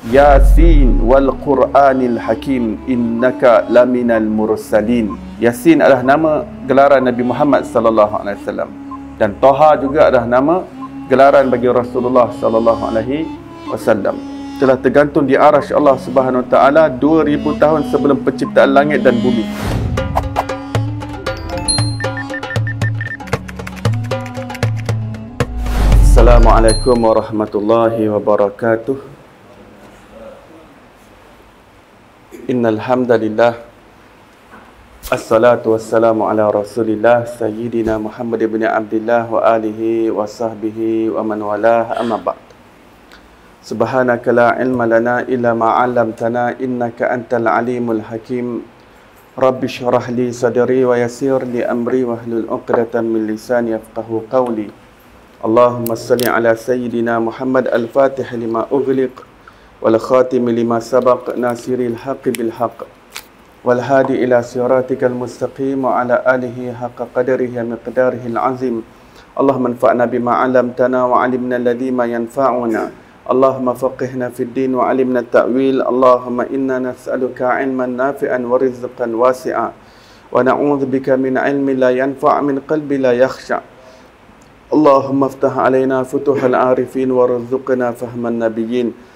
Yasin wal Qur'anil Hakim innaka laminal mursalin. Yasin adalah nama gelaran Nabi Muhammad sallallahu alaihi wasallam, dan Taha juga adalah nama gelaran bagi Rasulullah sallallahu alaihi wasallam. Telah tergantung di arasy Allah Subhanahu wa taala 2000 tahun sebelum penciptaan langit dan bumi. Assalamualaikum warahmatullahi wabarakatuh. Innal hamdalillah, assalatu wassalamu ala rasulillah sayyidina Muhammad ibn Abdullah wa alihi wa sahbihi wa man walah, amma ba'd. Subhanaka la ilma lana illa ma 'allamtana innaka antal alimul hakim. Rabbi shrah li sadri wa yassir li amri wahlul 'uqdatam min lisani yafqahu qawli. Allahumma salli ala sayyidina Muhammad al-Fatih lima ughliq wal khatim lima sabaq nasiril haqqi bil haqq wal hadi ila siratikal mustaqim wa ala alihi haqqa qadarihi wa miqdarihi al-azim. Allahumma anfa'na bima 'allamtana wa 'allimna alladhi ma yanfa'una. Allahumma faqihna fid din wa 'allimna at-ta'wil. Allahumma inna nas'aluka 'ilman nafi'an wa rizqan wasi'a wa na'udzubika min 'ilmin la yanfa' min qalbi la yakhsha. Allahumma iftah 'alaina futuhal 'arifin warzuqna fahman nabiyyin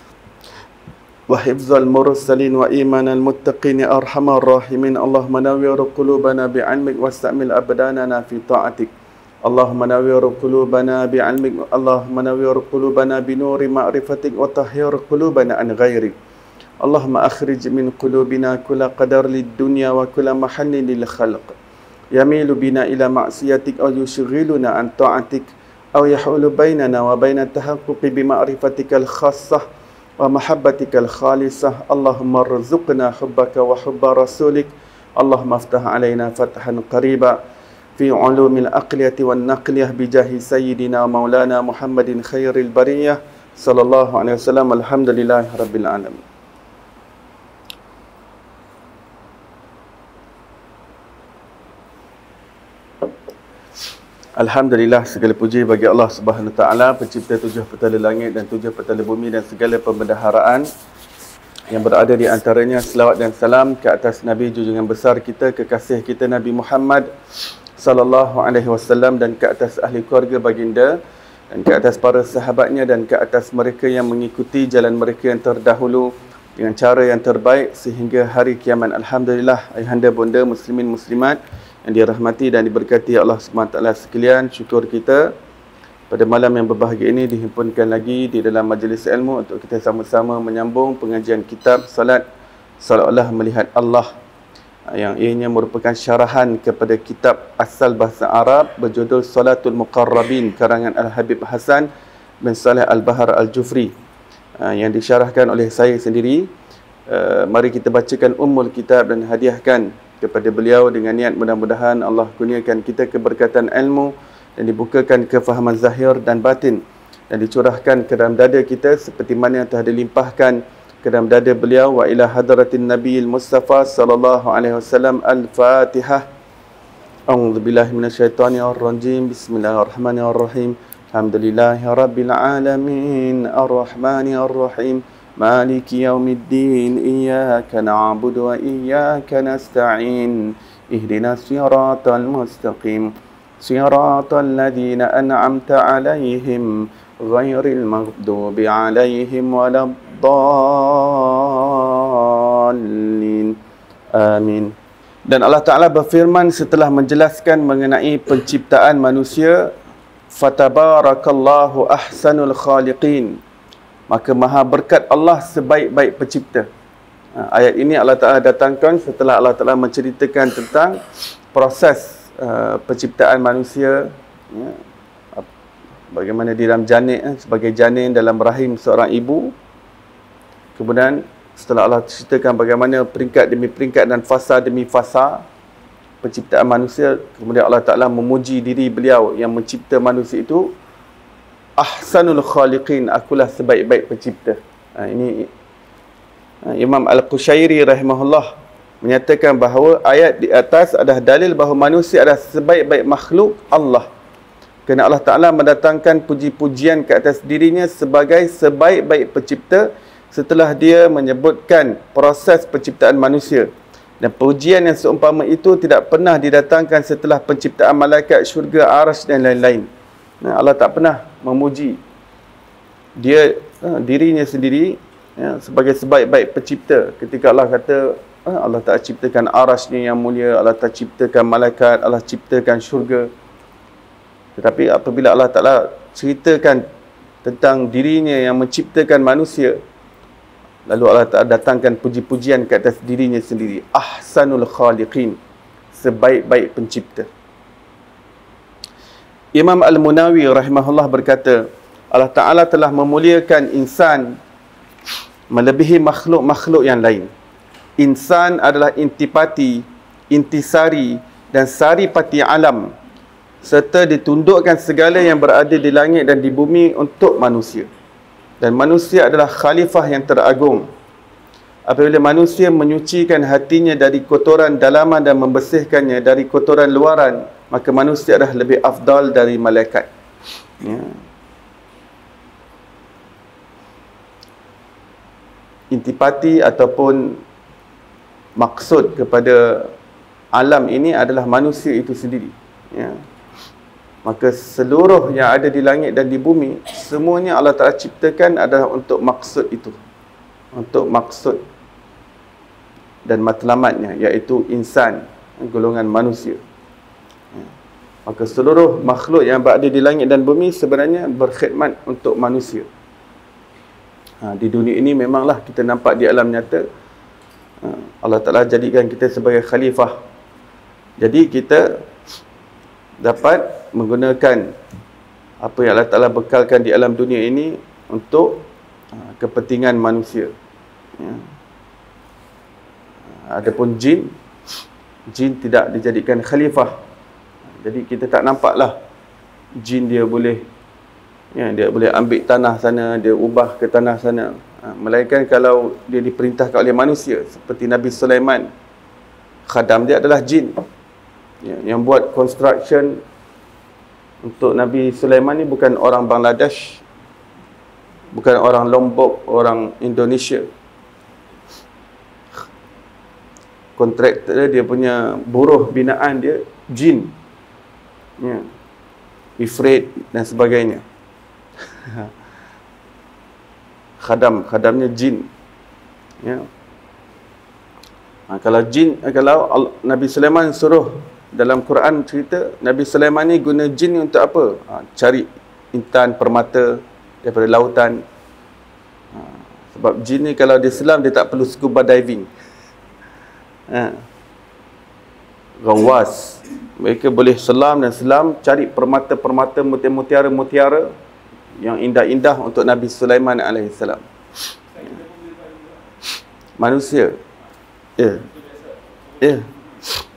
wa hifzal mursalin wa imanal muttaqin ya arhamar rahimin. Allahumma nawwir qulubana bi'ilmik wastamil abdanana fi ta'atik. Allahumma nawwir qulubana bi'ilmik, Allahumma nawwir qulubana binuri ma'rifatik wa tahhir qulubana an ghairik. Allahumma akhrij min qulubina kulla qadar lid dunya wa kulla mahallin lil khalq yamilu bina ila ma'siyatik aw yushghiluna an ta'atik aw yahulu bainana wa baina tahaqquqi bi ma'rifatikal khassah wa mahabbatikal khalisah. Allahumma rzuqna hubbaka wa hubba rasulik. Allahumma aftah alaina fathan qariba fi ulumil aqliyati wan naqliyah bijahi sayyidina wa maulana Muhammadin khairil bariyah sallallahu alaihi wasallam. Alhamdulillahi rabbil alamin. Alhamdulillah, segala puji bagi Allah Subhanahu wa taala, pencipta tujuh petala langit dan tujuh petala bumi dan segala pembendaharaan yang berada di antaranya. Selawat dan salam ke atas Nabi junjungan besar kita, kekasih kita Nabi Muhammad sallallahu alaihi wasallam, dan ke atas ahli keluarga baginda, dan ke atas para sahabatnya, dan ke atas mereka yang mengikuti jalan mereka yang terdahulu dengan cara yang terbaik sehingga hari kiamat. Alhamdulillah, ayahanda bonda muslimin muslimat yang dirahmati dan diberkati Allah SWT sekalian, syukur kita pada malam yang berbahagia ini dihimpunkan lagi di dalam majlis ilmu untuk kita sama-sama menyambung pengajian kitab Salat Seolah-olah Melihat Allah, yang ianya merupakan syarahan kepada kitab asal bahasa Arab berjudul Salatul Muqarrabin karangan Al-Habib Hasan bin Saleh Al-Bahar Al-Jufri, yang disyarahkan oleh saya sendiri. Mari kita bacakan ummul kitab dan hadiahkan kepada beliau dengan niat mudah-mudahan Allah kurniakan kita keberkatan ilmu dan dibukakan kefahaman zahir dan batin dan dicurahkan ke dalam dada kita seperti mana yang telah dilimpahkan ke dalam dada beliau. Wa ila hadratin nabiyil mustafa sallallahu alaihi wasallam. Al-Fatihah. A'udzubillahi minasyaitonir rajim. Bismillahirrahmanirrahim. Alhamdulillahirabbil alamin. Arrahmanir rahim. Maliki yaumiddin. Iyyaka na'budu wa iyyaka nasta'in. Ihdinas siratal mustaqim. Siratal ladzina an'amta 'alaihim ghairil maghdubi 'alaihim waladdallin. Amin. Dan Allah Ta'ala berfirman setelah menjelaskan mengenai penciptaan manusia, fatabarakallahu ahsanul khaliqin, maka maha berkat Allah sebaik-baik pencipta. Ayat ini Allah Ta'ala datangkan setelah Allah Ta'ala menceritakan tentang proses penciptaan manusia, bagaimana di dalam janin, sebagai janin dalam rahim seorang ibu. Kemudian setelah Allah ceritakan bagaimana peringkat demi peringkat dan fasa demi fasa penciptaan manusia, kemudian Allah Ta'ala memuji diri beliau yang mencipta manusia itu, ahsanul khaliqin, akulah sebaik-baik pencipta. Ini Imam Al-Qushairi rahimahullah menyatakan bahawa ayat di atas adalah dalil bahawa manusia adalah sebaik-baik makhluk Allah. Kerana Allah Ta'ala mendatangkan puji-pujian ke atas dirinya sebagai sebaik-baik pencipta setelah dia menyebutkan proses penciptaan manusia. Dan pujian yang seumpama itu tidak pernah didatangkan setelah penciptaan malaikat, syurga, arasy dan lain-lain. Allah tak pernah memuji dia dirinya sendiri sebagai sebaik-baik pencipta. Ketika Allah kata Allah tak ciptakan arasy yang mulia, Allah tak ciptakan malaikat, Allah ciptakan syurga. Tetapi apabila Allah Ta'ala ceritakan tentang dirinya yang menciptakan manusia, lalu Allah Ta'ala datangkan puji-pujian ke atas dirinya sendiri. Ahsanul khaliqin, sebaik-baik pencipta. Imam Al-Munawi rahimahullah berkata, Allah Ta'ala telah memuliakan insan melebihi makhluk-makhluk yang lain. Insan adalah intipati, intisari dan saripati alam, serta ditundukkan segala yang berada di langit dan di bumi untuk manusia. Dan manusia adalah khalifah yang teragung. Apabila manusia menyucikan hatinya dari kotoran dalaman dan membersihkannya dari kotoran luaran, maka manusia adalah lebih afdal dari malaikat. Intipati ataupun maksud kepada alam ini adalah manusia itu sendiri. Maka seluruh yang ada di langit dan di bumi, semuanya Allah Ta'ala ciptakan adalah untuk maksud itu, untuk maksud dan matlamatnya, iaitu insan, golongan manusia. Maka seluruh makhluk yang berada di langit dan bumi sebenarnya berkhidmat untuk manusia. Di dunia ini memanglah kita nampak di alam nyata Allah Ta'ala jadikan kita sebagai khalifah. Jadi kita dapat menggunakan apa yang Allah Ta'ala bekalkan di alam dunia ini untuk kepentingan manusia. Adapun jin tidak dijadikan khalifah. Jadi kita tak nampaklah jin dia boleh ambil tanah sana, dia ubah ke tanah sana. Melainkan kalau dia diperintahkan oleh manusia, seperti Nabi Sulaiman, khadam dia adalah jin. Yang buat construction untuk Nabi Sulaiman ni bukan orang Bangladesh, bukan orang Lombok, orang Indonesia. Kontraktor dia punya buruh binaan dia jin, ifrit dan sebagainya. Khadamnya jin. Kalau Nabi Sulaiman suruh, dalam Quran cerita Nabi Sulaiman ni guna jin ni untuk apa? Cari intan, permata daripada lautan. Sebab jin ni kalau dia selam, dia tak perlu scuba diving. Gawas. Mereka boleh selam dan selam, cari permata-permata, mutiara-mutiara yang indah-indah untuk Nabi Sulaiman alaihissalam. Manusia.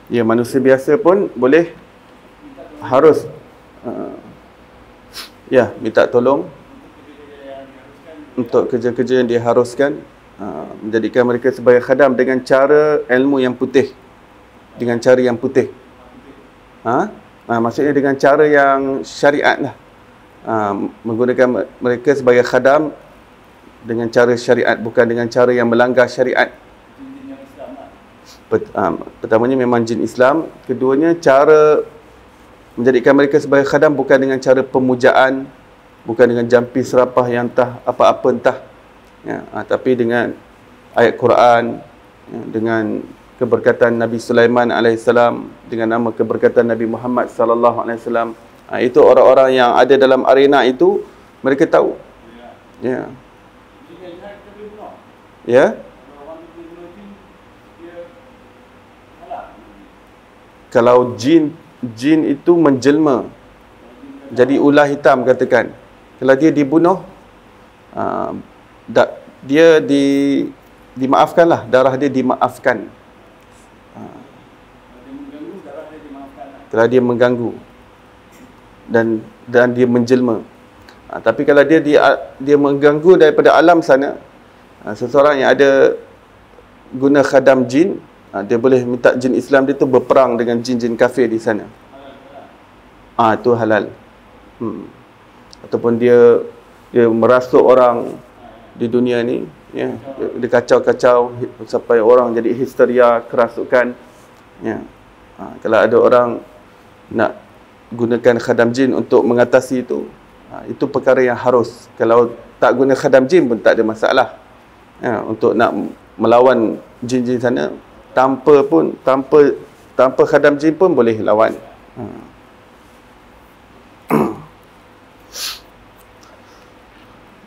Ya, manusia biasa pun boleh, harus minta tolong untuk kerja-kerja yang diharuskan, menjadikan mereka sebagai khadam dengan cara ilmu yang putih, dengan cara yang putih. Maksudnya dengan cara yang syariat lah. Menggunakan mereka sebagai khadam dengan cara syariat, bukan dengan cara yang melanggar syariat. Pertamanya memang jin Islam. Keduanya, cara menjadikan mereka sebagai khadam bukan dengan cara pemujaan, bukan dengan jampi serapah yang entah apa-apa entah, tapi dengan ayat Quran, dengan keberkatan Nabi Sulaiman alaihissalam, dengan nama keberkatan Nabi Muhammad sallallahu alaihi wasallam. Itu orang-orang yang ada dalam arena itu, mereka tahu. Kalau jin itu menjelma jadi ular hitam, katakan, kalau dia dibunuh, dia dimaafkanlah, darah dia dimaafkan. Kalau dia mengganggu dan dia menjelma. Tapi kalau dia mengganggu daripada alam sana, seseorang yang ada guna khadam jin, dia boleh minta jin Islam dia tu berperang dengan jin-jin kafir di sana. Itu halal. Ataupun dia merasuk orang di dunia ni, Ya, dia kacau-kacau sampai orang jadi histeria, kerasukan. Ya. Kalau ada orang nak gunakan khadam jin untuk mengatasi itu perkara yang harus. Kalau tak guna khadam jin pun tak ada masalah. Ya, untuk nak melawan jin-jin sana tanpa khadam jin pun boleh lawan.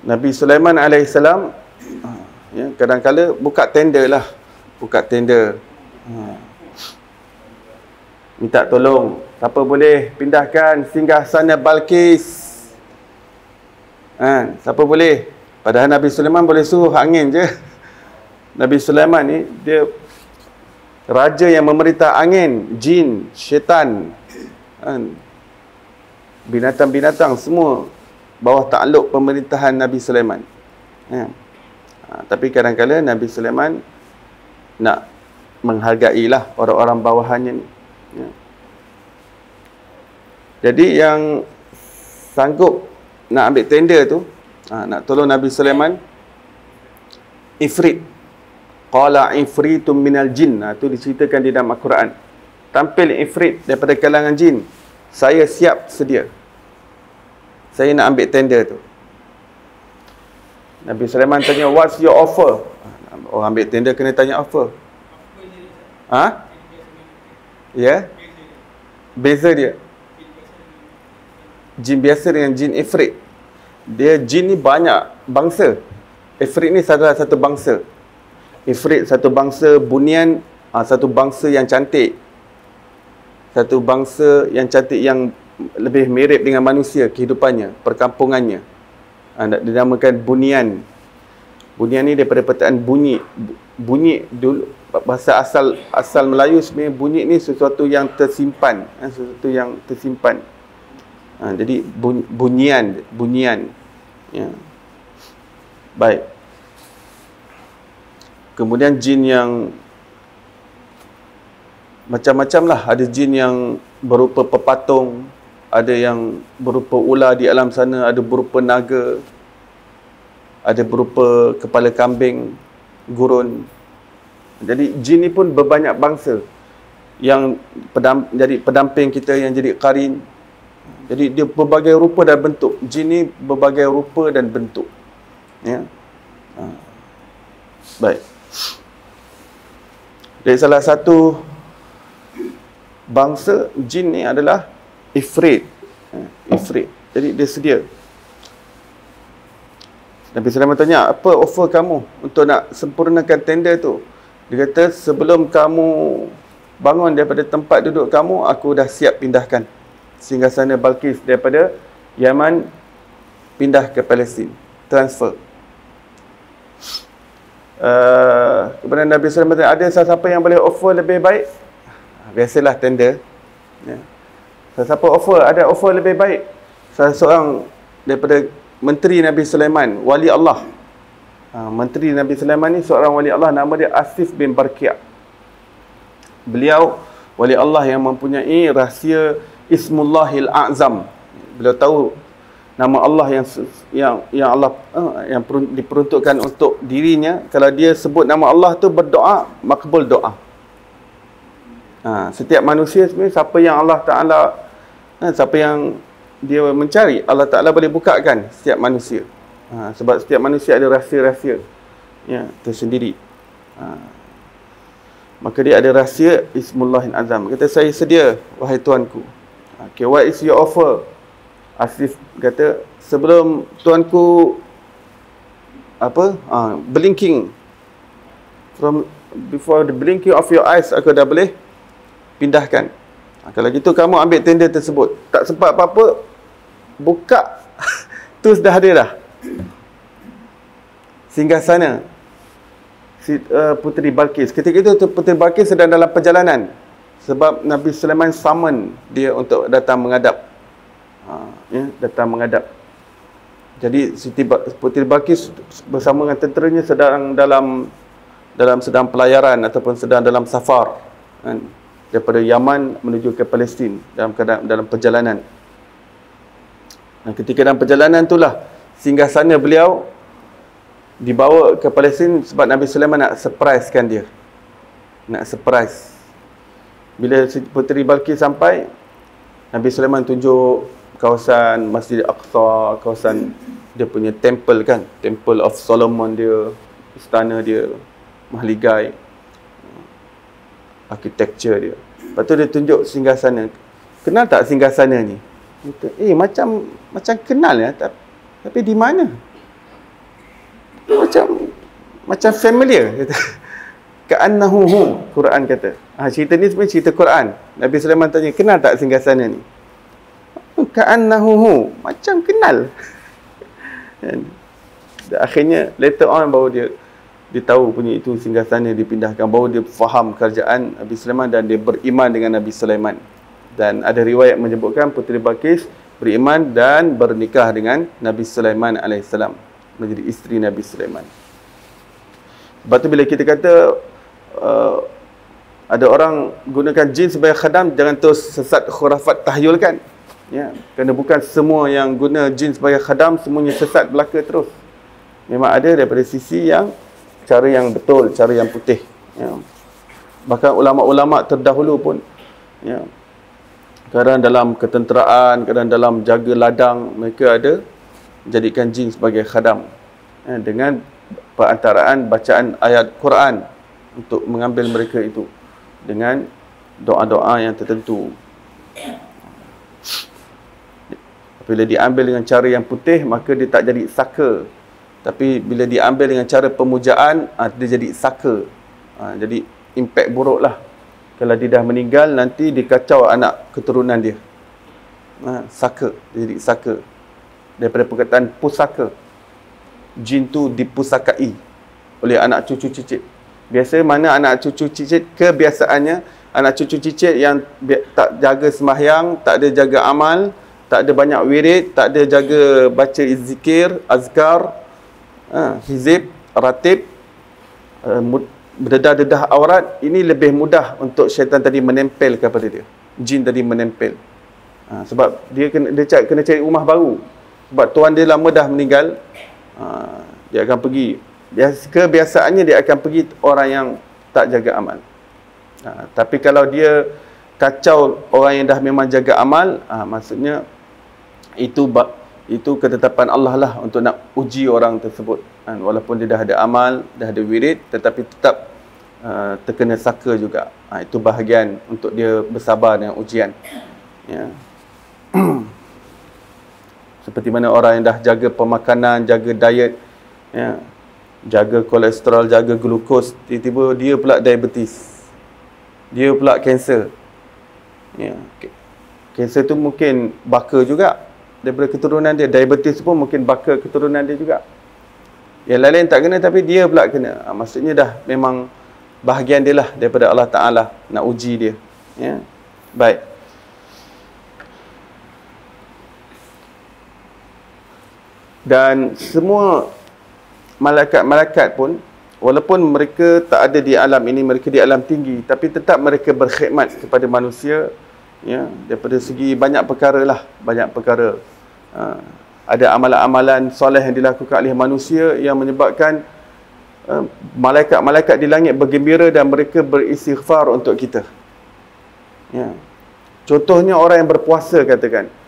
Nabi Sulaiman alaihissalam, ya, kadang-kala buka tender lah. Buka tender. Minta tolong. Siapa boleh pindahkan singgahsana Balqis? Siapa boleh? Padahal Nabi Sulaiman boleh suruh angin je. Nabi Sulaiman ni, dia raja yang memerintah angin, jin, syaitan, binatang-binatang semua bawah takluk pemerintahan Nabi Sulaiman. Tapi kadang-kadang Nabi Sulaiman nak menghargailah orang-orang bawahannya ni. Jadi yang sanggup nak ambil tender tu, nak tolong Nabi Sulaiman, Ifrit. Qala ifritum minal jin. Itu diceritakan di dalam Al-Quran. Tampil Ifrit daripada kalangan jin. Saya siap sedia. Saya nak ambil tender tu. Nabi Sulaiman tanya, what's your offer? Orang ambil tender kena tanya offer. Ya? Beza dia. Jin biasa dengan jin Ifrit. Dia jin ni banyak bangsa. Ifrit ni salah satu bangsa. Ifrit satu bangsa, Bunyan satu bangsa yang cantik. Satu bangsa yang cantik yang lebih mirip dengan manusia kehidupannya, perkampungannya. Dinamakan Bunyan. Bunyan ni daripada perkataan bunyi. Bunyi dulu bahasa asal Melayu sebenarnya bunyi ni sesuatu yang tersimpan, sesuatu yang tersimpan. Jadi bunyian. Ya. Baik. Kemudian jin yang macam-macam lah. Ada jin yang berupa pepatung, ada yang berupa ular di alam sana, ada berupa naga, ada berupa kepala kambing, gurun. Jadi jin ni pun berbanyak bangsa. Yang jadi pendamping kita, yang jadi qarin. Jadi dia berbagai rupa dan bentuk. Jin ni berbagai rupa dan bentuk. Ya. Baik. Jadi salah satu bangsa jin ni adalah Ifrit. Ifrit. Jadi dia sedia. Nabi Sulaiman tanya, apa offer kamu untuk nak sempurnakan tender tu? Dia kata, sebelum kamu bangun daripada tempat duduk kamu, aku dah siap pindahkan singgasana Balqis daripada Yaman pindah ke Palestin. Transfer. Kemudian Nabi Sulaiman tanya, ada siapa yang boleh offer lebih baik? Biasalah tender. Ya. Siapa offer? Ada offer lebih baik? Salah seorang daripada menteri Nabi Sulaiman, wali Allah. Menteri Nabi Sulaiman ni seorang wali Allah, nama dia Asif bin Barqiah. Beliau wali Allah yang mempunyai rahsia Ismullahil A'zam. Beliau tahu nama Allah yang Allah yang diperuntukkan untuk dirinya. Kalau dia sebut nama Allah tu berdoa, makbul doa. Setiap manusia sebenarnya, siapa yang Allah Ta'ala, siapa yang dia mencari, Allah Ta'ala boleh bukakan setiap manusia. Sebab setiap manusia ada rahsia-rahsia ya, tersendiri. Maka dia ada rahsia Ismullahil Azam. Kata, saya sedia, wahai tuanku. Okay, what is your offer? Asif kata, sebelum tuanku blinking, before the blinking of your eyes, aku dah boleh pindahkan. Kalau gitu kamu ambil tender tersebut. Tak sempat apa-apa, buka tu dah ada dah. Singgah sana Puteri Balqis. Ketika itu Puteri Balqis sedang dalam perjalanan, sebab Nabi Sulaiman summon dia untuk datang menghadap. Datang menghadap. Jadi Puteri Balqis bersama dengan tenteranya sedang sedang pelayaran ataupun sedang dalam safar, kan, daripada Yaman menuju ke Palestin dalam perjalanan. Dan ketika dalam perjalanan itulah singgah sana beliau dibawa ke Palestin sebab Nabi Sulaiman nak surprisekan dia. Nak surprise. Bila Puteri Balqis sampai, Nabi Sulaiman tunjuk kawasan Masjid Al-Aqsa, kawasan dia punya temple kan, Temple of Solomon dia, istana dia, mahligai, architecture dia. Lepas tu dia tunjuk singgasana. Kenal tak singgasana ni? Macam kenal ya, tapi di mana? Macam familiar kata. Ka'annahu hu, Quran kata. Cerita ni sebenarnya cerita Quran. Nabi Sulaiman tanya, kenal tak singgasana ni? Ka'annahu hu, macam kenal. Dan akhirnya later on baru dia tahu punya itu singgasana dipindahkan, baru dia faham kerajaan Nabi Sulaiman dan dia beriman dengan Nabi Sulaiman. Dan ada riwayat menyebutkan Puteri Balqis beriman dan bernikah dengan Nabi Sulaiman alaihissalam, menjadi isteri Nabi Sulaiman. Sebab tu bila kita kata ada orang gunakan jin sebagai khadam, jangan terus sesat khurafat tahyul kan. Ya, kerana bukan semua yang guna jin sebagai khadam semuanya sesat belaka terus. Memang ada daripada sisi yang cara yang betul, cara yang putih. Ya. Bahkan ulama-ulama terdahulu pun, ya, kadang dalam ketenteraan, kadang dalam jaga ladang, mereka ada jadikan jin sebagai khadam, ya, dengan perantaraan bacaan ayat Quran untuk mengambil mereka itu dengan doa-doa yang tertentu. Bila diambil dengan cara yang putih, maka dia tak jadi saka. Tapi bila diambil dengan cara pemujaan, dia jadi saka. Jadi impak buruk lah. Kalau dia dah meninggal, nanti dikacau anak keturunan dia. Saka, dia jadi saka. Daripada perkataan pusaka. Jin tu dipusakai oleh anak cucu cicit. Biasa mana anak cucu cicit, kebiasaannya anak cucu cicit yang tak jaga sembahyang, tak ada jaga amal, tak ada banyak wirid, tak ada jaga baca zikir, azkar, hizib, ratib, berdedah-dedah aurat, ini lebih mudah untuk syaitan tadi menempel kepada dia. Jin tadi menempel. Sebab dia kena cari rumah baru. Sebab tuan dia lama dah meninggal, dia akan pergi. Kebiasaannya dia akan pergi orang yang tak jaga amal. Tapi kalau dia kacau orang yang dah memang jaga amal, maksudnya itu ketetapan Allah lah untuk nak uji orang tersebut. Walaupun dia dah ada amal, dah ada wirid, tetapi tetap terkena saka juga. Itu bahagian untuk dia bersabar dengan ujian. Ya. Seperti mana orang yang dah jaga pemakanan, jaga diet, ya, jaga kolesterol, jaga glukos, tiba-tiba dia pula diabetes, dia pula kanser. Ya. Kanser tu mungkin baka juga daripada keturunan dia. Diabetes pun mungkin baka keturunan dia juga. Yang lain-lain tak kena, tapi dia pula kena. Maksudnya dah memang bahagian dia lah daripada Allah Ta'ala nak uji dia. Ya. Baik. Dan semua malaikat-malaikat pun, walaupun mereka tak ada di alam ini, mereka di alam tinggi, tapi tetap mereka berkhidmat kepada manusia, ya, daripada segi banyak perkara lah, banyak perkara. Ada amalan-amalan soleh yang dilakukan oleh manusia yang menyebabkan malaikat-malaikat di langit bergembira dan mereka beristighfar untuk kita. Ya. Contohnya orang yang berpuasa, katakan.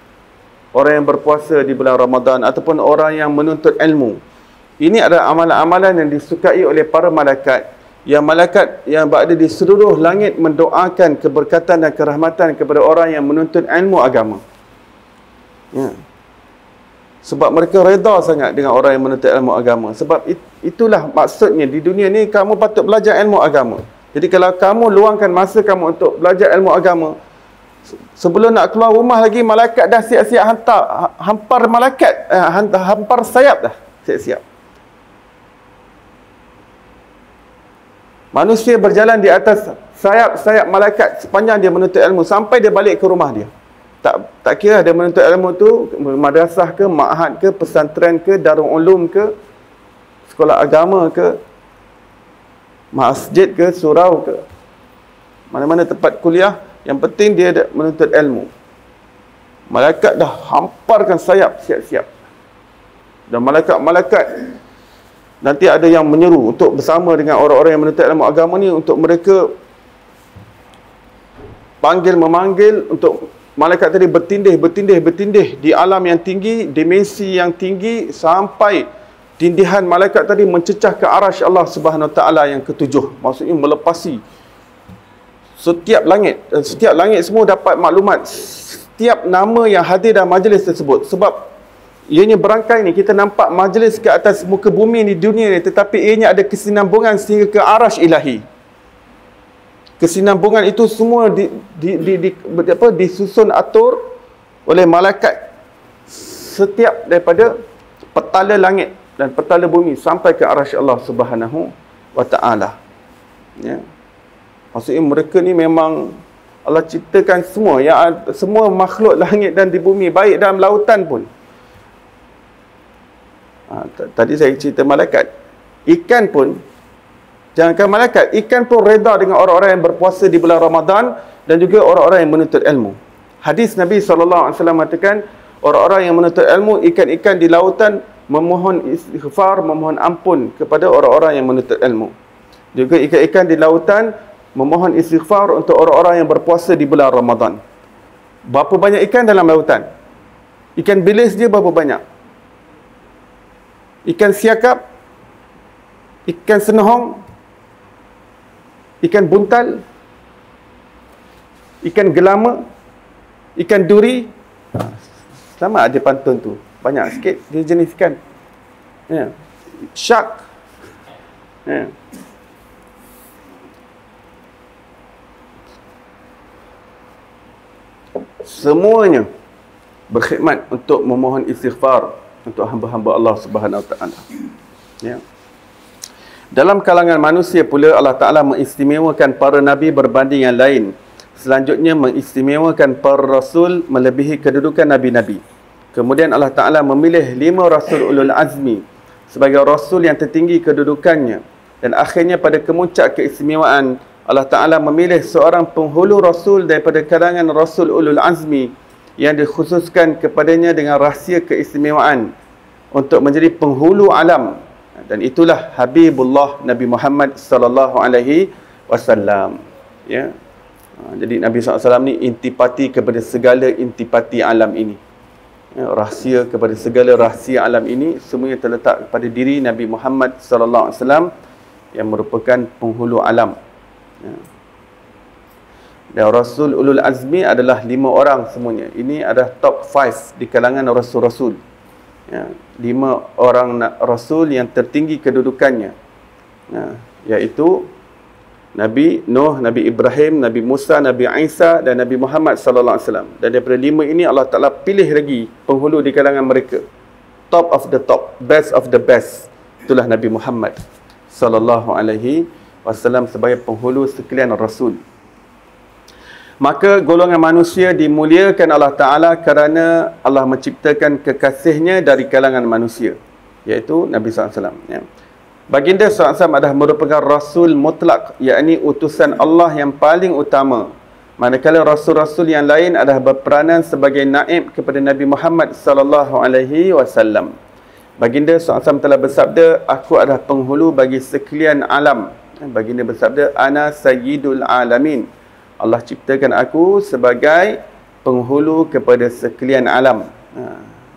Orang yang berpuasa di bulan Ramadan ataupun orang yang menuntut ilmu. Ini adalah amalan-amalan yang disukai oleh para malaikat. Yang malaikat yang berada di seluruh langit mendoakan keberkatan dan kerahmatan kepada orang yang menuntut ilmu agama. Ya. Sebab mereka reda sangat dengan orang yang menuntut ilmu agama. Sebab itulah maksudnya di dunia ni kamu patut belajar ilmu agama. Jadi kalau kamu luangkan masa kamu untuk belajar ilmu agama, sebelum nak keluar rumah lagi, malaikat dah siap-siap hampar malaikat, hampar sayap dah, siap-siap. Manusia berjalan di atas sayap-sayap malaikat sepanjang dia menuntut ilmu sampai dia balik ke rumah dia. Tak kira dia menuntut ilmu tu madrasah ke, ma'had ke, pesantren ke, darul ulum ke, sekolah agama ke, masjid ke, surau ke, mana-mana tempat kuliah, yang penting dia menuntut ilmu. Malaikat dah hamparkan sayap siap-siap. Dan malaikat-malaikat nanti ada yang menyeru untuk bersama dengan orang-orang yang menuntut ilmu agama ni, untuk mereka memanggil untuk malaikat tadi bertindih di alam yang tinggi, dimensi yang tinggi, sampai tindihan malaikat tadi mencecah ke arasy Allah Subhanahu Wa Taala yang ketujuh. Maksudnya melepasi setiap langit semua dapat maklumat setiap nama yang hadir dalam majlis tersebut. Sebab ianya berangkai ni, kita nampak majlis ke atas muka bumi di dunia ni, tetapi ianya ada kesinambungan sehingga ke arasy ilahi. Kesinambungan itu semua disusun atur oleh malaikat setiap daripada petala langit dan petala bumi sampai ke arasy Allah Subhanahu Wa Taala. Ya. Maksudnya mereka ni memang Allah ciptakan semua, semua makhluk langit dan di bumi, baik dalam lautan pun. Tadi saya cerita malaikat. Ikan pun, jangankan malaikat, ikan pun reda dengan orang-orang yang berpuasa di bulan Ramadan dan juga orang-orang yang menuntut ilmu. Hadis Nabi SAW mengatakan, orang-orang yang menuntut ilmu, ikan-ikan di lautan memohon istighfar, memohon ampun kepada orang-orang yang menuntut ilmu. Juga ikan-ikan di lautan memohon istighfar untuk orang-orang yang berpuasa di bulan Ramadan. Berapa banyak ikan dalam lautan? Ikan bilis dia berapa banyak? Ikan siakap, ikan senohong, ikan buntal, ikan gelama, ikan duri. Sama ada pantun tu. Banyak sikit dia jenis ikan. Ya. Shark. Ya. Semuanya berkhidmat untuk memohon istighfar untuk hamba-hamba Allah Subhanahu Wa Taala. Ya. Dalam kalangan manusia pula, Allah Ta'ala mengistimewakan para nabi berbanding yang lain. Selanjutnya mengistimewakan para rasul melebihi kedudukan nabi-nabi. Kemudian Allah Ta'ala memilih 5 rasul ulul azmi sebagai rasul yang tertinggi kedudukannya. Dan akhirnya pada kemuncak keistimewaan, Allah Ta'ala memilih seorang penghulu rasul daripada kalangan rasul ulul azmi yang dikhususkan kepadanya dengan rahsia keistimewaan untuk menjadi penghulu alam. Dan itulah Habibullah Nabi Muhammad sallallahu alaihi wasallam. Ya. Jadi Nabi SAW ni intipati kepada segala intipati alam ini. Ya, rahsia kepada segala rahsia alam ini semuanya terletak pada diri Nabi Muhammad sallallahu alaihi wasallam yang merupakan penghulu alam. Ya. Dan Rasul Ulul Azmi adalah 5 orang semuanya. Ini adalah top 5 di kalangan Rasul-Rasul. Ya, 5 orang Rasul yang tertinggi kedudukannya. Ya, iaitu Nabi Nuh, Nabi Ibrahim, Nabi Musa, Nabi Isa dan Nabi Muhammad sallallahu alaihi wasallam. Dan daripada 5 ini Allah Ta'ala pilih lagi penghulu di kalangan mereka. Top of the top, best of the best. Itulah Nabi Muhammad sallallahu alaihi wasallam sebagai penghulu sekalian Rasul. Maka golongan manusia dimuliakan Allah Ta'ala kerana Allah menciptakan kekasihnya dari kalangan manusia, iaitu Nabi SAW. Ya. Baginda SAW adalah merupakan Rasul mutlak, yakni utusan Allah yang paling utama. Manakala Rasul-Rasul yang lain adalah berperanan sebagai naib kepada Nabi Muhammad SAW. Baginda SAW telah bersabda, aku adalah penghulu bagi sekalian alam. Baginda bersabda, ana sayyidul alamin. Allah ciptakan aku sebagai penghulu kepada sekalian alam.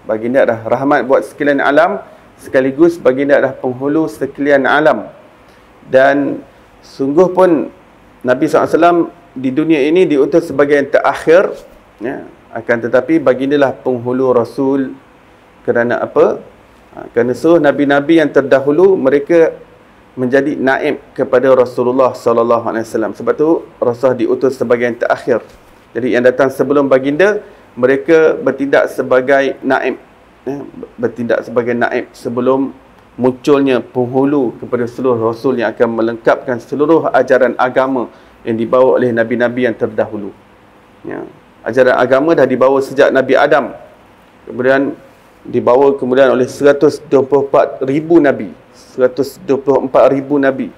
Baginda adalah rahmat buat sekalian alam, sekaligus baginda adalah penghulu sekalian alam. Dan sungguh pun Nabi SAW di dunia ini diutus sebagai yang terakhir, ya. Akan tetapi baginda lah penghulu Rasul. Kerana apa? Kerana seluruh Nabi-Nabi yang terdahulu mereka menjadi naib kepada Rasulullah sallallahu alaihi wasallam. Sebab tu Rasul diutus sebagai yang terakhir. Jadi yang datang sebelum baginda mereka bertindak sebagai naib, ya, bertindak sebagai naib sebelum munculnya penghulu kepada seluruh rasul yang akan melengkapkan seluruh ajaran agama yang dibawa oleh nabi-nabi yang terdahulu. Ya, ajaran agama dah dibawa sejak Nabi Adam. Kemudian dibawa kemudian oleh 124,000 nabi. 124,000 nabi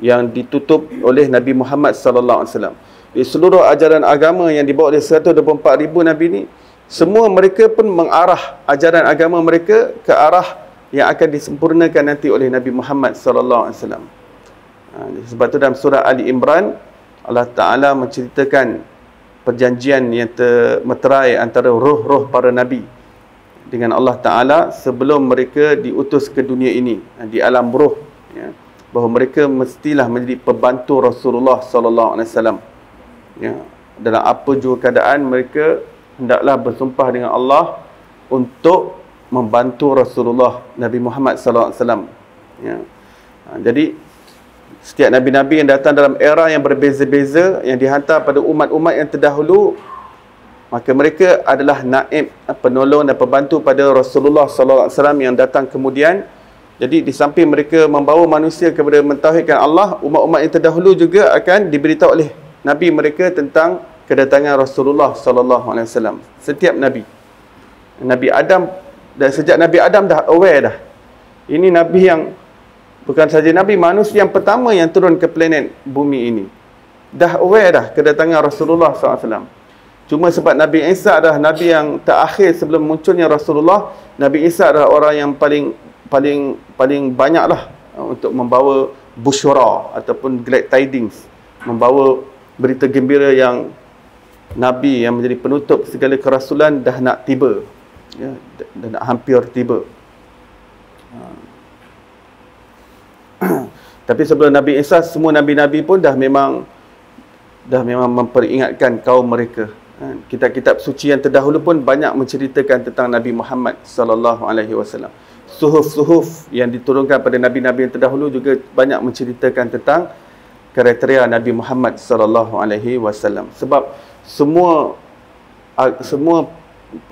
yang ditutup oleh Nabi Muhammad sallallahu alaihi wasallam. Di seluruh ajaran agama yang dibawa oleh 124,000 nabi ni, semua mereka pun mengarah ajaran agama mereka ke arah yang akan disempurnakan nanti oleh Nabi Muhammad sallallahu alaihi wasallam. Sebab tu dalam surah Ali Imran Allah Ta'ala menceritakan perjanjian yang termeterai antara roh-roh para nabi dengan Allah Ta'ala sebelum mereka diutus ke dunia ini, di alam roh, ya, bahawa mereka mestilah menjadi pembantu Rasulullah sallallahu alaihi wasallam. Ya, dalam apa jua keadaan mereka hendaklah bersumpah dengan Allah untuk membantu Rasulullah Nabi Muhammad sallallahu alaihi wasallam. Ya. Jadi setiap nabi-nabi yang datang dalam era yang berbeza-beza, yang dihantar pada umat-umat yang terdahulu, maka mereka adalah naib, penolong dan pembantu pada Rasulullah sallallahu alaihi wasallam yang datang kemudian. Jadi di samping mereka membawa manusia kepada mentauhidkan Allah, umat-umat yang terdahulu juga akan diberitahu oleh nabi mereka tentang kedatangan Rasulullah sallallahu alaihi wasallam. Setiap nabi, Nabi Adam, dan sejak Nabi Adam dah aware dah. Ini nabi yang bukan saja nabi, manusia yang pertama yang turun ke planet bumi ini. Dah aware dah kedatangan Rasulullah SAW. Cuma sebab Nabi Isa adalah nabi yang terakhir sebelum munculnya Rasulullah, Nabi Isa adalah orang yang paling banyaklah untuk membawa busyara ataupun glad tidings, membawa berita gembira yang nabi yang menjadi penutup segala kerasulan dah nak tiba, ya, dah nak hampir tiba. Tapi sebelum Nabi Isa, semua nabi-nabi pun dah memang memperingatkan kaum mereka. Kitab-kitab suci yang terdahulu pun banyak menceritakan tentang Nabi Muhammad sallallahu alaihi wasallam. Suhuf-suhuf yang diturunkan pada nabi-nabi yang terdahulu juga banyak menceritakan tentang kriteria Nabi Muhammad sallallahu alaihi wasallam. Sebab semua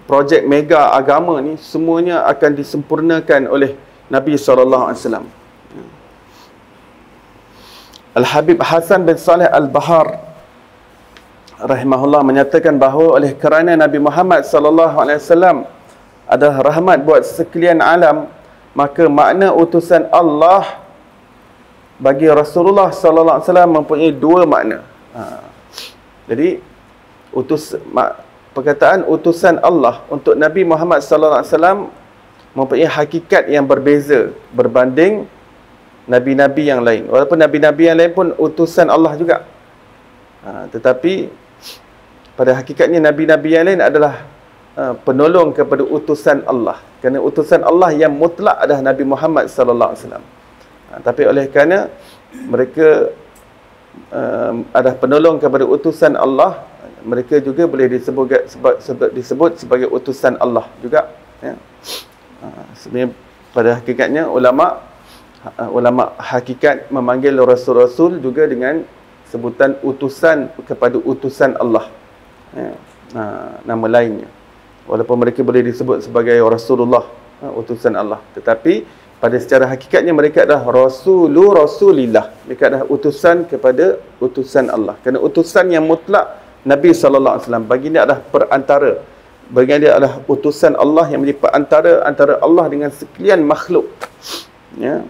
projek mega agama ni semuanya akan disempurnakan oleh Nabi sallallahu alaihi wasallam. Al-Habib Hasan bin Saleh Al-Bahar rahimahullah menyatakan bahawa oleh kerana Nabi Muhammad sallallahu alaihi wasallam adalah rahmat buat sekalian alam, maka makna utusan Allah bagi Rasulullah sallallahu alaihi wasallam mempunyai dua makna. Jadi perkataan utusan Allah untuk Nabi Muhammad sallallahu alaihi wasallam mempunyai hakikat yang berbeza berbanding nabi-nabi yang lain. Walaupun nabi-nabi yang lain pun utusan Allah juga, tetapi pada hakikatnya nabi-nabi yang lain adalah penolong kepada utusan Allah. Kerana utusan Allah yang mutlak adalah Nabi Muhammad sallallahu alaihi wasallam. Tapi oleh kerana mereka adalah penolong kepada utusan Allah, mereka juga boleh disebut sebagai utusan Allah juga, ya. Sebenarnya pada hakikatnya ulama hakikat memanggil rasul-rasul juga dengan sebutan utusan kepada utusan Allah, ya. Nama lainnya, walaupun mereka boleh disebut sebagai Rasulullah, utusan Allah, tetapi pada secara hakikatnya mereka adalah Rasulillah. Mereka adalah utusan kepada utusan Allah. Kerana utusan yang mutlak Nabi SAW, baginda adalah perantara, baginda adalah utusan Allah yang menjadi perantara antara Allah dengan sekalian makhluk, ya.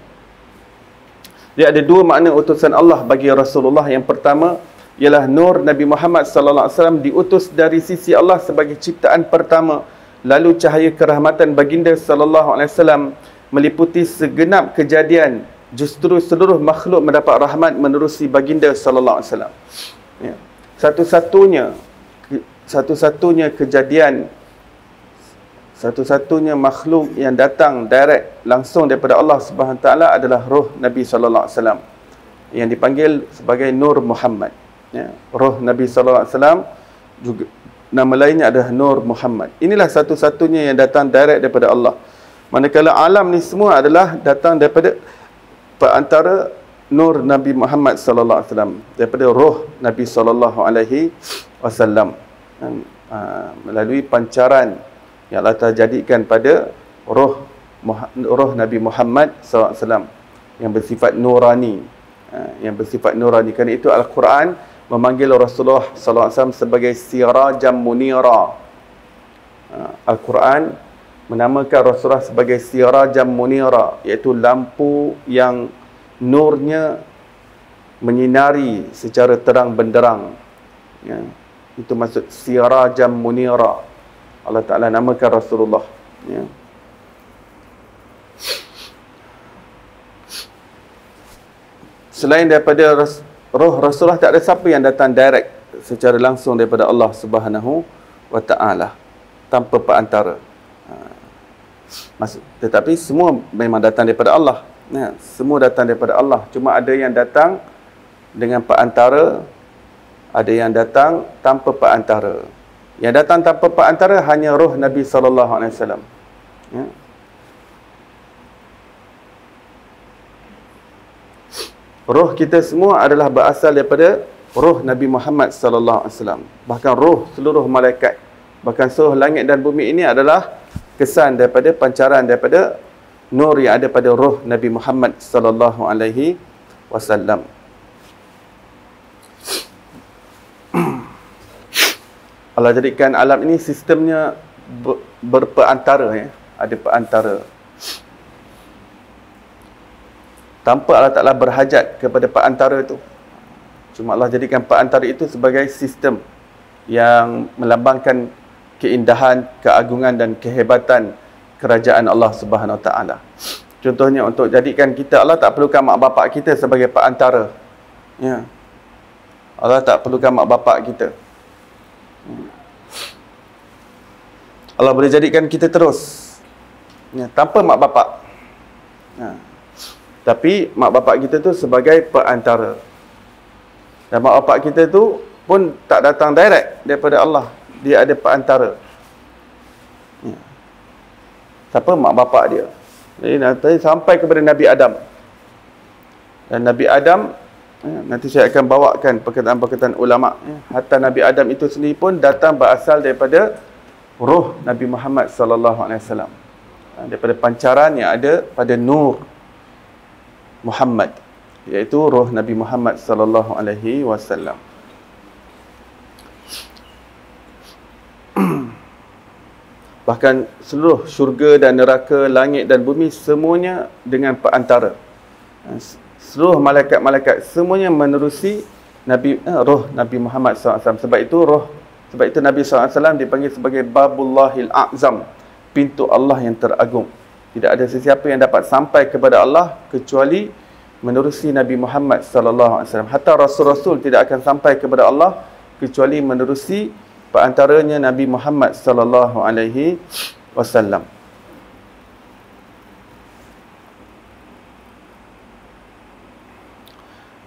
Dia ada dua makna utusan Allah bagi Rasulullah. Yang pertama ialah nur Nabi Muhammad sallallahu alaihi wasallam diutus dari sisi Allah sebagai ciptaan pertama, lalu cahaya kerahmatan baginda sallallahu alaihi wasallam meliputi segenap kejadian, justru seluruh makhluk mendapat rahmat menerusi baginda sallallahu alaihi wasallam, ya. Satu-satunya kejadian, satu-satunya makhluk yang datang direct langsung daripada Allah Subhanahu taala adalah roh Nabi sallallahu alaihi wasallam yang dipanggil sebagai Nur Muhammad, ya. Roh Nabi sallallahu alaihi wasallam juga nama lainnya adalah Nur Muhammad. Inilah satu-satunya yang datang direct daripada Allah. Manakala alam ni semua adalah datang daripada perantara nur Nabi Muhammad sallallahu alaihi wasallam, daripada roh Nabi sallallahu alaihi wasallam, melalui pancaran yang Allah Ta'ala jadikan pada roh Nabi Muhammad SAW yang bersifat nurani, Kerana itu Al-Quran memanggil Rasulullah SAW sebagai sirajam munira. Al-Quran menamakan Rasulullah sebagai sirajam munira, iaitu lampu yang nurnya menyinari secara terang benderang, ya. Itu maksud sirajam munira. Allah Ta'ala namakan Rasulullah, ya. Selain daripada roh Rasulullah, tak ada siapa yang datang direct secara langsung daripada Allah Subhanahu wa Ta'ala tanpa perantara. Tetapi semua memang datang daripada Allah. Semua datang daripada Allah. Cuma ada yang datang dengan perantara, ada yang datang tanpa perantara. Yang datang tanpa perantara hanya roh Nabi sallallahu alaihi wasallam. Roh kita semua adalah berasal daripada roh Nabi Muhammad sallallahu alaihi wasallam. Bahkan roh seluruh malaikat, bahkan seluruh langit dan bumi ini adalah kesan daripada pancaran daripada nur yang ada pada roh Nabi Muhammad sallallahu alaihi wasallam. Allah jadikan alam ini sistemnya berperantara, ya. Ada perantara. Tanpa Allah Ta'ala berhajat kepada perantara itu. Cuma Allah jadikan perantara itu sebagai sistem yang melambangkan keindahan, keagungan dan kehebatan kerajaan Allah Subhanahu Wa Ta'ala. Contohnya, untuk jadikan kita, Allah tak perlukan mak bapak kita sebagai perantara. Ya. Allah tak perlukan mak bapak kita. Allah boleh jadikan kita terus, ya, tanpa mak bapak. Ya. Tapi mak bapak kita tu sebagai perantara. Dan mak bapak kita tu pun tak datang direct daripada Allah. Dia ada perantara. Ya. Siapa mak bapak dia? Jadi nanti sampai kepada Nabi Adam. Dan Nabi Adam, ya, nanti saya akan bawakan perkataan-perkataan ulama. Ya. Hatta Nabi Adam itu sendiri pun datang berasal daripada roh Nabi Muhammad sallallahu alaihi wasallam. Daripada pancaran yang ada pada nur Muhammad, iaitu roh Nabi Muhammad sallallahu alaihi wasallam. Bahkan seluruh syurga dan neraka, langit dan bumi, semuanya dengan perantara. Seluruh malaikat-malaikat semuanya menerusi roh Nabi Muhammad SAW. Sebab itu Nabi SAW dipanggil sebagai Babullahil A'zam, pintu Allah yang teragung. Tidak ada sesiapa yang dapat sampai kepada Allah kecuali menerusi Nabi Muhammad SAW. Hatta Rasul-Rasul tidak akan sampai kepada Allah kecuali menerusi perantaranya Nabi Muhammad SAW.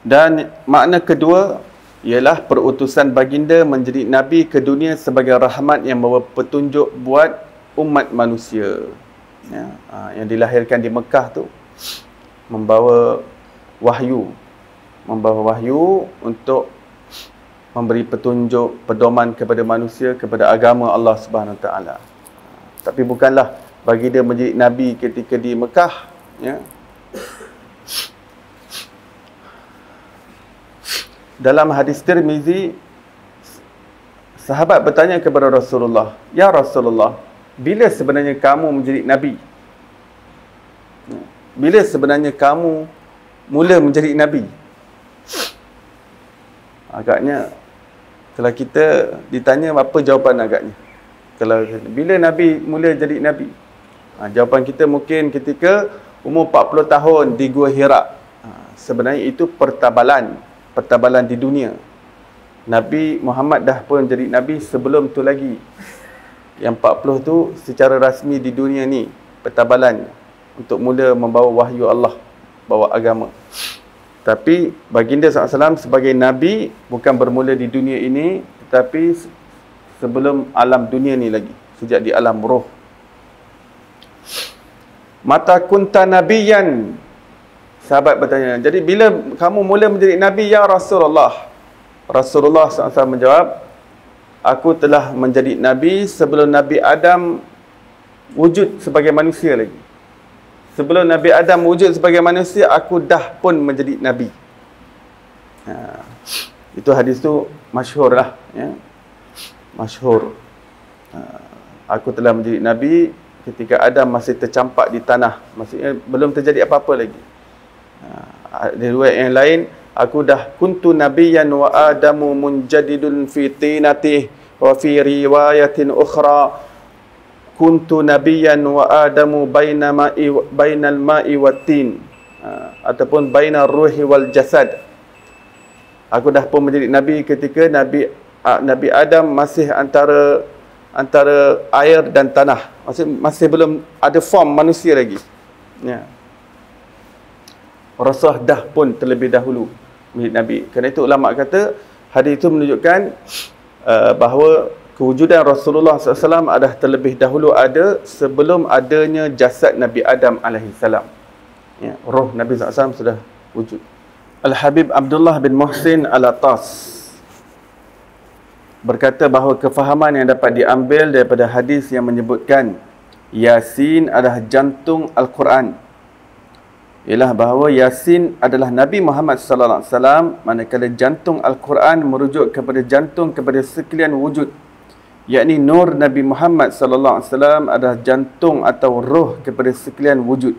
Dan makna kedua ialah perutusan baginda menjadi Nabi ke dunia sebagai rahmat yang membawa petunjuk buat umat manusia. Ya, yang dilahirkan di Mekah tu membawa wahyu untuk memberi petunjuk, pedoman kepada manusia, kepada agama Allah Subhanahu Wa Taala. Tapi bukanlah bagi dia menjadi Nabi ketika di Mekah, ya. Dalam hadis Tirmizi, sahabat bertanya kepada Rasulullah, "Ya Rasulullah, bila sebenarnya kamu menjadi Nabi? Bila sebenarnya kamu mula menjadi Nabi?" Agaknya, kalau kita ditanya apa jawapan agaknya? Kalau bila Nabi mula jadi Nabi? Jawapan kita mungkin ketika umur 40 tahun di Gua Hira. Sebenarnya itu pertabalan di dunia. Nabi Muhammad dah pun jadi Nabi sebelum tu lagi. Yang 40 tu secara rasmi di dunia ni, pertabalan untuk mula membawa wahyu Allah, bawa agama. Tapi baginda SAW sebagai Nabi bukan bermula di dunia ini, tetapi sebelum alam dunia ni lagi, sejak di alam roh. Mata kunta nabiyan, sahabat bertanya, jadi bila kamu mula menjadi Nabi ya Rasulullah? Rasulullah SAW menjawab, aku telah menjadi Nabi sebelum Nabi Adam wujud sebagai manusia lagi. Sebelum Nabi Adam wujud sebagai manusia, aku dah pun menjadi Nabi. Itu hadis tu masyhur lah, ya. Masyhur. Aku telah menjadi Nabi ketika Adam masih tercampak di tanah. Maksudnya belum terjadi apa-apa lagi. Di riwayat yang lain, aku dah kuntu nabiyyan wa Adamu munjadidun fi tinatih, wa fi riwayatin ukhra kuntu nabiyyan wa Adamu bainal ma'i wat tin. ataupun baina ruhi wal jasad. Aku dah pun menjadi nabi ketika Nabi Adam masih antara air dan tanah. Masih belum ada form manusia lagi. Ya. Rasul dah pun terlebih dahulu menjadi nabi. Kerana itu ulama kata hadis itu menunjukkan bahawa kewujudan Rasulullah SAW adalah terlebih dahulu ada sebelum adanya jasad Nabi Adam alaihissalam. Ya, roh Nabi SAW sudah wujud. Al-Habib Abdullah bin Muhsin Al-Attas berkata bahawa kefahaman yang dapat diambil daripada hadis yang menyebutkan Yasin adalah jantung Al-Quran ialah bahawa Yasin adalah Nabi Muhammad sallallahu alaihi wasallam, manakala jantung Al-Quran merujuk kepada jantung kepada sekalian wujud, yakni nur Nabi Muhammad sallallahu alaihi wasallam adalah jantung atau roh kepada sekalian wujud.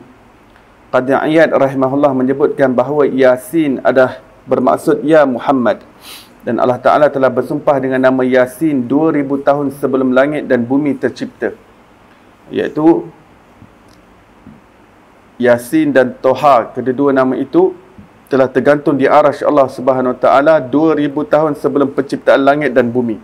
Qadhi Iyad rahimahullah menyebutkan bahawa Yasin adalah bermaksud Ya Muhammad, dan Allah Ta'ala telah bersumpah dengan nama Yasin 2000 tahun sebelum langit dan bumi tercipta, iaitu Yasin dan Toha, kedua-dua nama itu telah tergantung di arasy Allah Subhanahu Wa Ta'ala 2000 tahun sebelum penciptaan langit dan bumi.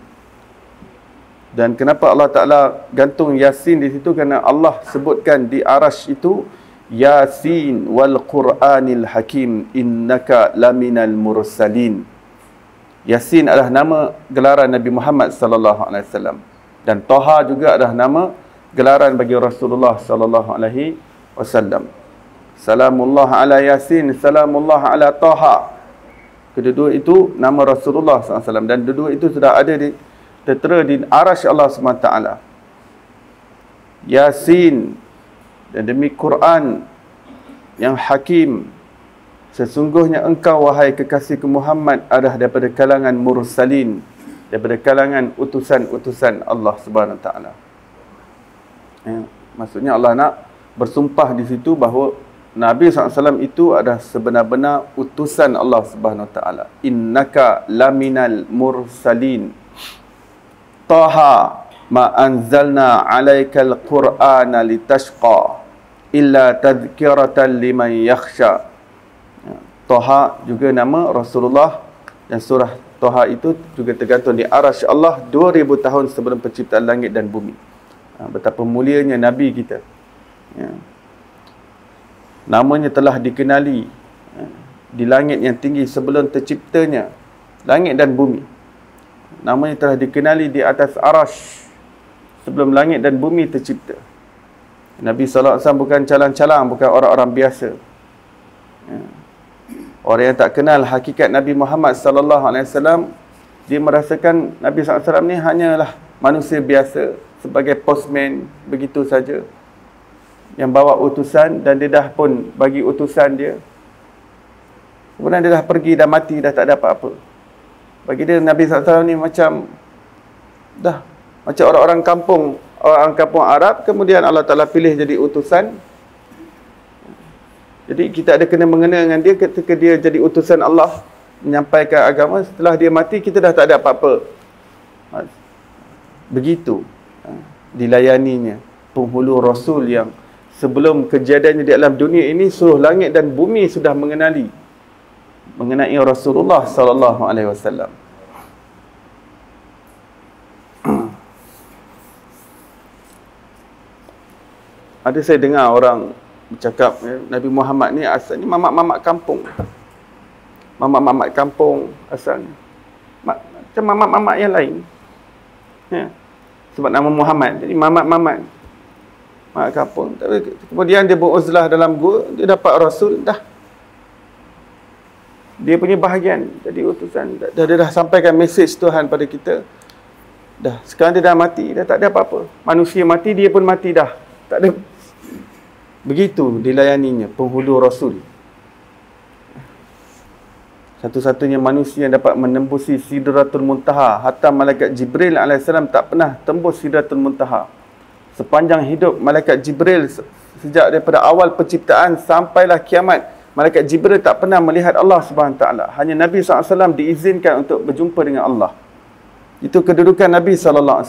Dan kenapa Allah Ta'ala gantung Yasin di situ? Kerana Allah sebutkan di arasy itu Yasin wal Qur'anil Hakim innaka laminal mursalin. Yasin adalah nama gelaran Nabi Muhammad sallallahu alaihi wasallam, dan Toha juga adalah nama gelaran bagi Rasulullah sallallahu alaihi wasallam. Salamullah ala Yasin, salamullah ala Toha. Kedua itu nama Rasulullah SAW, dan kedua itu sudah ada tertera di arasy Allah SWT. Yasin, dan demi Quran yang hakim, sesungguhnya engkau wahai kekasihku Muhammad adalah daripada kalangan mursalin, daripada kalangan utusan-utusan Allah Subhanahu Taala. Ya, maksudnya Allah nak bersumpah di situ bahawa Nabi SAW itu adalah sebenar-benar utusan Allah Subhanahu Taala. Innaka laminal mursalin. Taha ma anzalna alaikal qur'ana litashqa illa tadhkiratan liman yakhsha. Taha juga nama Rasulullah, dan surah Taha itu juga tergantung di arasy Allah 2000 tahun sebelum penciptaan langit dan bumi. Betapa mulianya Nabi kita. Ya. Namanya telah dikenali di langit yang tinggi sebelum terciptanya langit dan bumi. Namanya telah dikenali di atas arasy sebelum langit dan bumi tercipta. Nabi SAW bukan calang-calang, bukan orang-orang biasa. Ya. Orang yang tak kenal hakikat Nabi Muhammad SAW, dia merasakan Nabi SAW ni hanyalah manusia biasa, sebagai postman begitu saja, yang bawa utusan, dan dia dah pun bagi utusan dia. Kemudian dia dah pergi, dah mati, dah tak ada apa-apa. Bagi dia Nabi SAW ni macam orang kampung Arab, kemudian Allah Ta'ala pilih jadi utusan. Jadi kita ada kena mengena dengan dia ketika dia jadi utusan Allah, menyampaikan agama. Setelah dia mati, kita dah tak ada apa-apa. Begitu dilayaninya penghulu Rasul yang sebelum kejadiannya di alam dunia ini, seluruh langit dan bumi sudah mengenai Rasulullah sallallahu alaihi wasallam. Ada saya dengar orang bercakap, Nabi Muhammad ni asalnya mamak-mamak kampung. Mamak-mamak kampung asalnya. Macam mamak-mamak yang lain. Ya. Sebab nama Muhammad, jadi mamak-mamak kampung. Tapi kemudian dia beruzlah dalam gua, dia dapat Rasul, dah dia punya bahagian jadi utusan, dia dah sampaikan mesej Tuhan pada kita. Dah sekarang dia dah mati, dah tak ada apa-apa. Manusia mati, dia pun mati dah. Tak ada. Begitu dilayaninya penghulu Rasul. Satu-satunya manusia yang dapat menembusi Sidratul Muntaha. Hatta malaikat Jibril AS tak pernah tembus Sidratul Muntaha. Sepanjang hidup malaikat Jibril, sejak daripada awal penciptaan sampailah kiamat, malaikat Jibril tak pernah melihat Allah Subhanahu Taala. Hanya Nabi SAW diizinkan untuk berjumpa dengan Allah. Itu kedudukan Nabi SAW.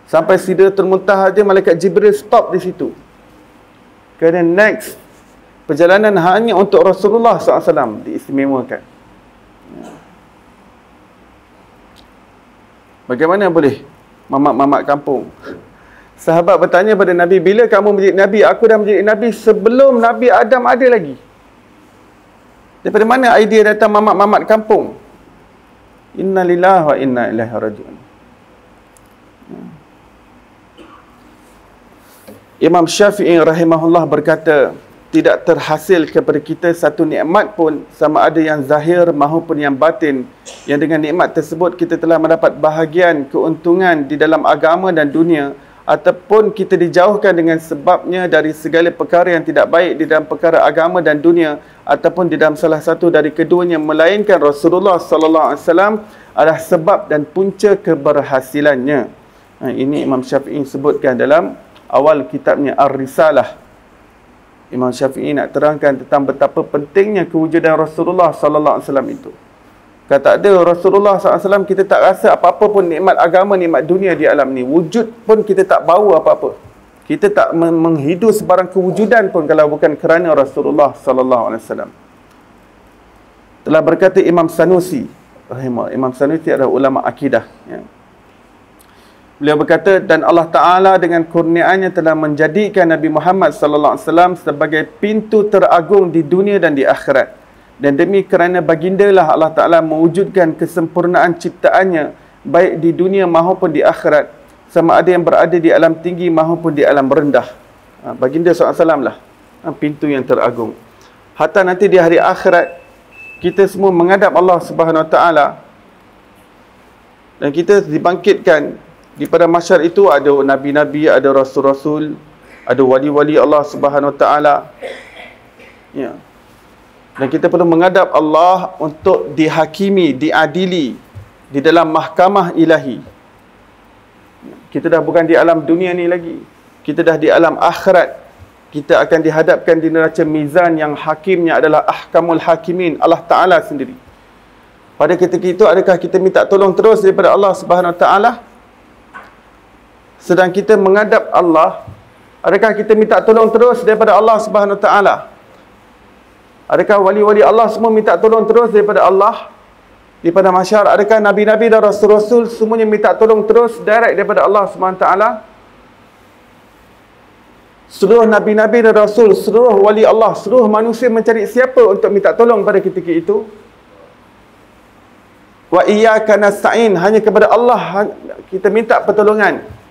Sampai Sidratul Muntaha je malaikat Jibril stop di situ. Kerana next Perjalanan hanya untuk Rasulullah SAW diistimewakan. Bagaimana boleh mamak-mamak kampung? Sahabat bertanya pada Nabi, bila kamu menjadi Nabi? Aku dah menjadi Nabi sebelum Nabi Adam ada lagi. Daripada mana idea datang mamak-mamak kampung? Inna lillahi wa inna ilaihi raji'un. Imam Syafi'i rahimahullah berkata, tidak terhasil kepada kita satu nikmat pun, sama ada yang zahir maupun yang batin, yang dengan nikmat tersebut kita telah mendapat bahagian, keuntungan di dalam agama dan dunia, ataupun kita dijauhkan dengan sebabnya dari segala perkara yang tidak baik di dalam perkara agama dan dunia, ataupun di dalam salah satu dari keduanya, melainkan Rasulullah sallallahu alaihi wasallam adalah sebab dan punca keberhasilannya. Ini Imam Syafi'i sebutkan dalam awal kitabnya Ar-Risalah. Imam Syafi'i nak terangkan tentang betapa pentingnya kewujudan Rasulullah sallallahu alaihi wasallam itu. Kata ada Rasulullah sallallahu alaihi wasallam, kita tak rasa apa-apa pun nikmat agama, nikmat dunia di alam ni. Wujud pun kita tak bau apa-apa. Kita tak menghidu sebarang kewujudan pun kalau bukan kerana Rasulullah sallallahu alaihi wasallam. Telah berkata Imam Sanusi rahimahullah. Imam Sanusi adalah ulama akidah, ya. Beliau berkata, dan Allah Ta'ala dengan kurniaannya telah menjadikan Nabi Muhammad sallallahu alaihi wasallam sebagai pintu teragung di dunia dan di akhirat. Dan demi kerana bagindalah Allah Ta'ala mewujudkan kesempurnaan ciptaannya baik di dunia maupun di akhirat, sama ada yang berada di alam tinggi maupun di alam rendah. Baginda SAW lah pintu yang teragung. Hatta nanti di hari akhirat kita semua menghadap Allah Subhanahu Wa Ta'ala dan kita dibangkitkan. Di pada mahsyar itu ada nabi-nabi, ada rasul-rasul, ada wali-wali Allah Subhanahu Wa Ta'ala, ya. Dan kita perlu menghadap Allah untuk dihakimi, diadili di dalam mahkamah ilahi. Kita dah bukan di alam dunia ni lagi. Kita dah di alam akhirat. Kita akan dihadapkan di neraca mizan yang hakimnya adalah ahkamul hakimin, Allah Ta'ala sendiri. Pada ketika itu, adakah kita minta tolong terus daripada Allah Subhanahu Wa Ta'ala? Sedang kita menghadap Allah, adakah kita minta tolong terus daripada Allah Subhanahu Wa Ta'ala? Adakah wali-wali Allah semua minta tolong terus daripada Allah di pada mahsyar? Adakah nabi-nabi dan rasul-rasul semuanya minta tolong terus direct daripada Allah Subhanahu Wa Ta'ala? Seluruh nabi-nabi dan rasul, seluruh wali Allah, seluruh manusia mencari siapa untuk minta tolong pada ketika itu? Wa iyyaka nasta'in, hanya kepada Allah kita minta pertolongan.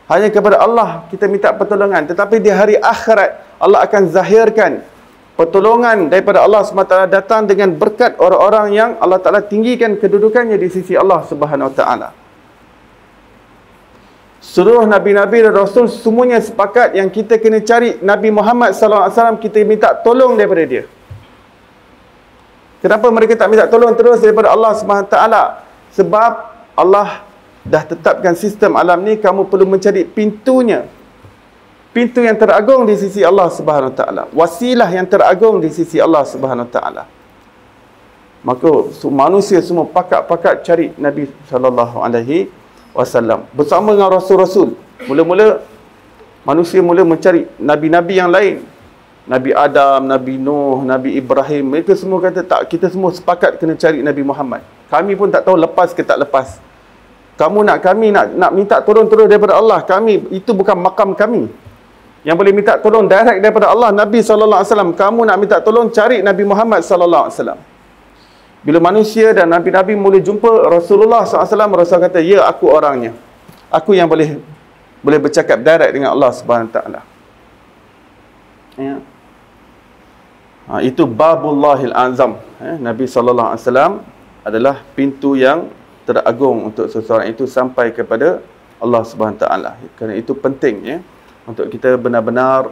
Hanya kepada Allah kita minta pertolongan. Tetapi di hari akhirat Allah akan zahirkan pertolongan daripada Allah SWT datang dengan berkat orang-orang yang Allah Ta'ala tinggikan kedudukannya di sisi Allah Subhanahu Wa Ta'ala. Seluruh Nabi-Nabi dan Rasul semuanya sepakat yang kita kena cari Nabi Muhammad SAW, kita minta tolong daripada dia. Kenapa mereka tak minta tolong terus daripada Allah Subhanahu Wa Ta'ala? Sebab Allah dah tetapkan sistem alam ni, kamu perlu mencari pintunya. Pintu yang teragung di sisi Allah Subhanahu Wa Ta'ala. Wasilah yang teragung di sisi Allah Subhanahu Wa Ta'ala. Maka manusia semua pakat-pakat cari Nabi sallallahu alaihi wasallam bersama dengan rasul-rasul. Mula-mula manusia mula mencari nabi-nabi yang lain. Nabi Adam, Nabi Nuh, Nabi Ibrahim. Mereka semua kata tak, kita semua sepakat kena cari Nabi Muhammad. Kami pun tak tahu lepas ke tak lepas. Kami nak minta tolong terus daripada Allah. Itu bukan makam kami. Yang boleh minta tolong direct daripada Allah, Nabi sallallahu alaihi wasallam. Kamu nak minta tolong, cari Nabi Muhammad sallallahu alaihi wasallam. Bila manusia dan nabi-nabi mula jumpa Rasulullah sallallahu alaihi wasallam, Rasul kata, "Ya, aku orangnya. Aku yang boleh bercakap direct dengan Allah Subhanahu Taala." Ya. Itu Babullahil Azam. Nabi sallallahu alaihi wasallam adalah pintu yang teragung untuk seseorang itu sampai kepada Allah Subhanahu Taala. Kerana itu penting, ya, untuk kita benar-benar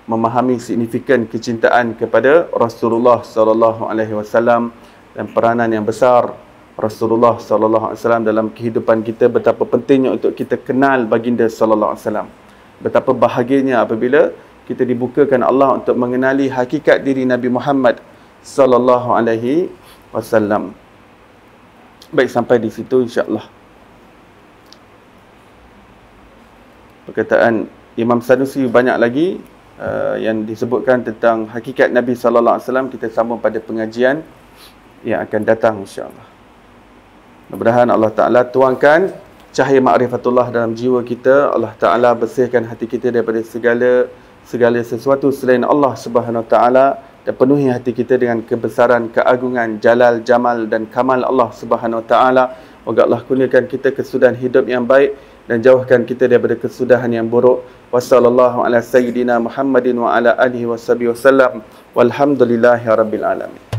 memahami signifikan kecintaan kepada Rasulullah sallallahu alaihi wasallam dan peranan yang besar Rasulullah sallallahu alaihi wasallam dalam kehidupan kita. Betapa pentingnya untuk kita kenal baginda sallallahu alaihi wasallam. Betapa bahagianya apabila kita dibukakan Allah untuk mengenali hakikat diri Nabi Muhammad sallallahu alaihi wasallam. Baik, sampai di situ insya-Allah. Perkataan Imam Sanusi banyak lagi, yang disebutkan tentang hakikat Nabi sallallahu alaihi wasallam kita sambung pada pengajian yang akan datang insya-Allah. Mudah-mudahan Allah Taala tuangkan cahaya ma'rifatullah dalam jiwa kita, Allah Taala bersihkan hati kita daripada segala sesuatu selain Allah Subhanahu Wa Taala, dan penuhi hati kita dengan kebesaran, keagungan, jalal, jamal dan kamal Allah Subhanahu Wa Taala. Moga Allah kurniakan kita kesudahan hidup yang baik dan jauhkan kita daripada kesudahan yang buruk. Wassallallahu ala sayyidina Muhammadin wa ala alihi wasallam. Walhamdulillahi rabbil alamin.